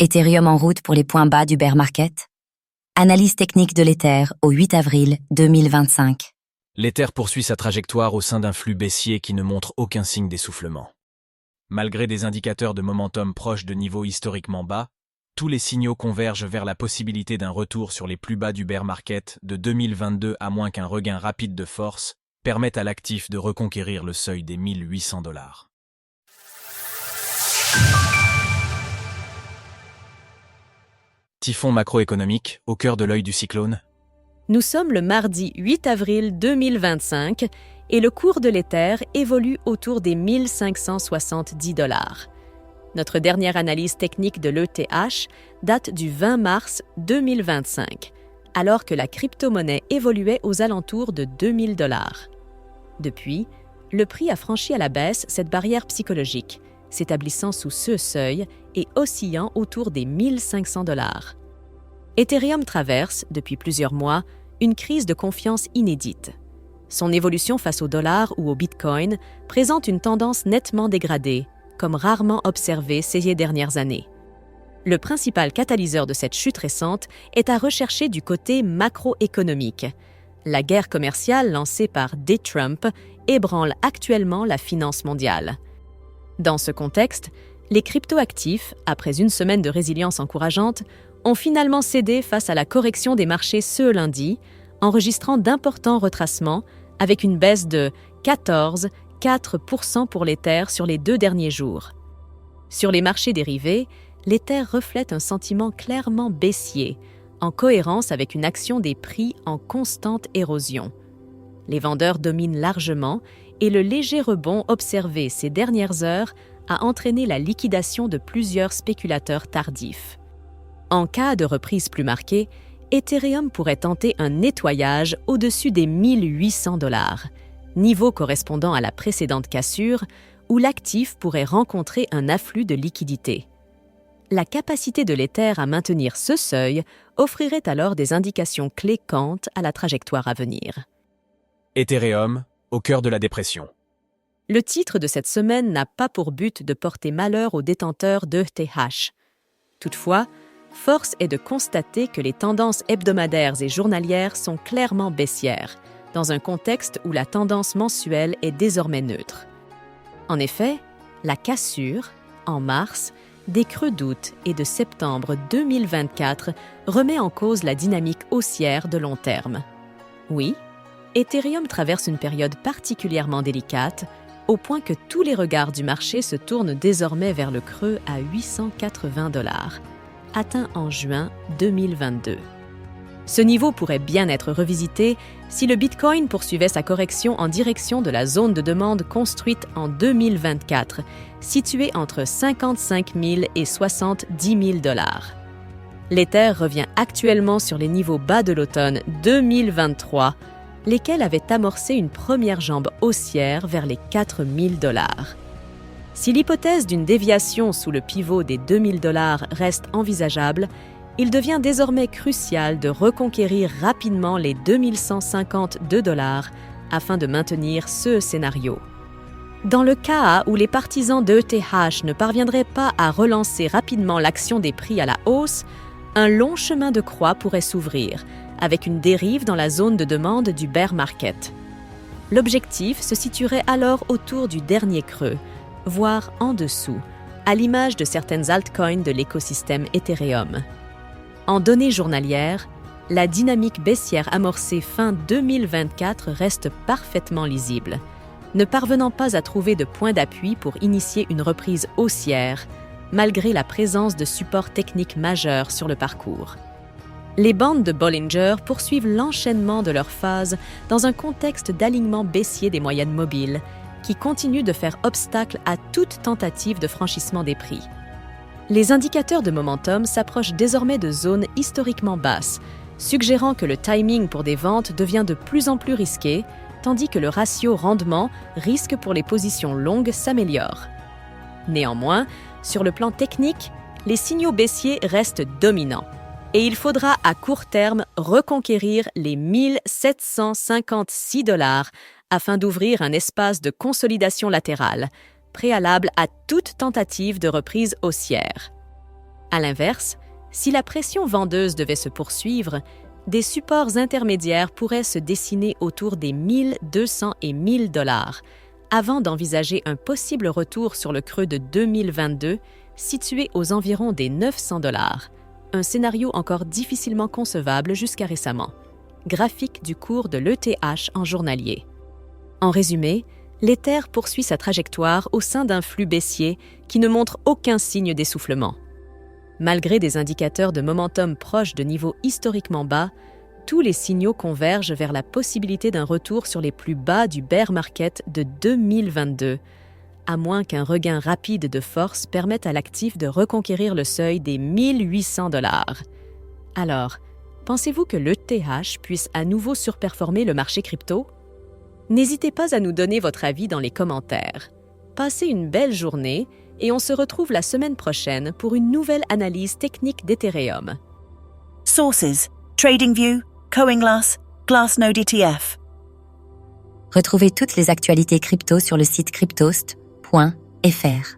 Ethereum en route pour les points bas du bear market. Analyse technique de l'Ether au 8 avril 2025. L'Ether poursuit sa trajectoire au sein d'un flux baissier qui ne montre aucun signe d'essoufflement. Malgré des indicateurs de momentum proches de niveaux historiquement bas, tous les signaux convergent vers la possibilité d'un retour sur les plus bas du bear market de 2022 à moins qu'un regain rapide de force permette à l'actif de reconquérir le seuil des $1 800. Typhon macroéconomique, au cœur de l'œil du cyclone. Nous sommes le mardi 8 avril 2025 et le cours de l'Ether évolue autour des 1570 $. Notre dernière analyse technique de l'ETH date du 20 mars 2025, alors que la crypto-monnaie évoluait aux alentours de 2000 $. Depuis, le prix a franchi à la baisse cette barrière psychologique, s'établissant sous ce seuil et oscillant autour des 1500 $. Ethereum traverse, depuis plusieurs mois, une crise de confiance inédite. Son évolution face au dollar ou au Bitcoin présente une tendance nettement dégradée, comme rarement observée ces dernières années. Le principal catalyseur de cette chute récente est à rechercher du côté macroéconomique. La guerre commerciale lancée par Trump ébranle actuellement la finance mondiale. Dans ce contexte, les cryptoactifs, après une semaine de résilience encourageante, ont finalement cédé face à la correction des marchés ce lundi, enregistrant d'importants retracements avec une baisse de 14,4% pour l'Ether sur les 2 derniers jours. Sur les marchés dérivés, l'Ether reflète un sentiment clairement baissier, en cohérence avec une action des prix en constante érosion. Les vendeurs dominent largement et le léger rebond observé ces dernières heures a entraîné la liquidation de plusieurs spéculateurs tardifs. En cas de reprise plus marquée, Ethereum pourrait tenter un nettoyage au-dessus des 1800 $, niveau correspondant à la précédente cassure, où l'actif pourrait rencontrer un afflux de liquidités. La capacité de l'Ether à maintenir ce seuil offrirait alors des indications clés quant à la trajectoire à venir. Ethereum, au cœur de la dépression. Le titre de cette semaine n'a pas pour but de porter malheur aux détenteurs d'ETH. Toutefois, force est de constater que les tendances hebdomadaires et journalières sont clairement baissières, dans un contexte où la tendance mensuelle est désormais neutre. En effet, la cassure, en mars, des creux d'août et de septembre 2024 remet en cause la dynamique haussière de long terme. Oui, Ethereum traverse une période particulièrement délicate, au point que tous les regards du marché se tournent désormais vers le creux à 880 $, atteint en juin 2022. Ce niveau pourrait bien être revisité si le Bitcoin poursuivait sa correction en direction de la zone de demande construite en 2024, située entre 55 000 et 70 000 $. L'Ether revient actuellement sur les niveaux bas de l'automne 2023, lesquels avaient amorcé une première jambe haussière vers les 4 000 $. Si l'hypothèse d'une déviation sous le pivot des 2 000 $ reste envisageable, il devient désormais crucial de reconquérir rapidement les 2 152 $ afin de maintenir ce scénario. Dans le cas où les partisans d'ETH ne parviendraient pas à relancer rapidement l'action des prix à la hausse, un long chemin de croix pourrait s'ouvrir, avec une dérive dans la zone de demande du bear market. L'objectif se situerait alors autour du dernier creux, voire en dessous, à l'image de certaines altcoins de l'écosystème Ethereum. En données journalières, la dynamique baissière amorcée fin 2024 reste parfaitement lisible, ne parvenant pas à trouver de point d'appui pour initier une reprise haussière, malgré la présence de supports techniques majeurs sur le parcours. Les bandes de Bollinger poursuivent l'enchaînement de leurs phases dans un contexte d'alignement baissier des moyennes mobiles, qui continue de faire obstacle à toute tentative de franchissement des prix. Les indicateurs de momentum s'approchent désormais de zones historiquement basses, suggérant que le timing pour des ventes devient de plus en plus risqué, tandis que le ratio rendement risque pour les positions longues s'améliore. Néanmoins, sur le plan technique, les signaux baissiers restent dominants, et il faudra à court terme reconquérir les 1756 $ afin d'ouvrir un espace de consolidation latérale, préalable à toute tentative de reprise haussière. À l'inverse, si la pression vendeuse devait se poursuivre, des supports intermédiaires pourraient se dessiner autour des 1200 et 1000 $, avant d'envisager un possible retour sur le creux de 2022, situé aux environs des 900 $, un scénario encore difficilement concevable jusqu'à récemment. Graphique du cours de l'ETH en journalier. En résumé, l'Ether poursuit sa trajectoire au sein d'un flux baissier qui ne montre aucun signe d'essoufflement. Malgré des indicateurs de momentum proches de niveaux historiquement bas, tous les signaux convergent vers la possibilité d'un retour sur les plus bas du bear market de 2022, à moins qu'un regain rapide de force permette à l'actif de reconquérir le seuil des 1800 $. Alors, pensez-vous que l'ETH puisse à nouveau surperformer le marché crypto? N'hésitez pas à nous donner votre avis dans les commentaires. Passez une belle journée et on se retrouve la semaine prochaine pour une nouvelle analyse technique d'Ethereum. Sources: TradingView, CoinGlass, Glassnode ETF. Retrouvez toutes les actualités crypto sur le site cryptost.fr.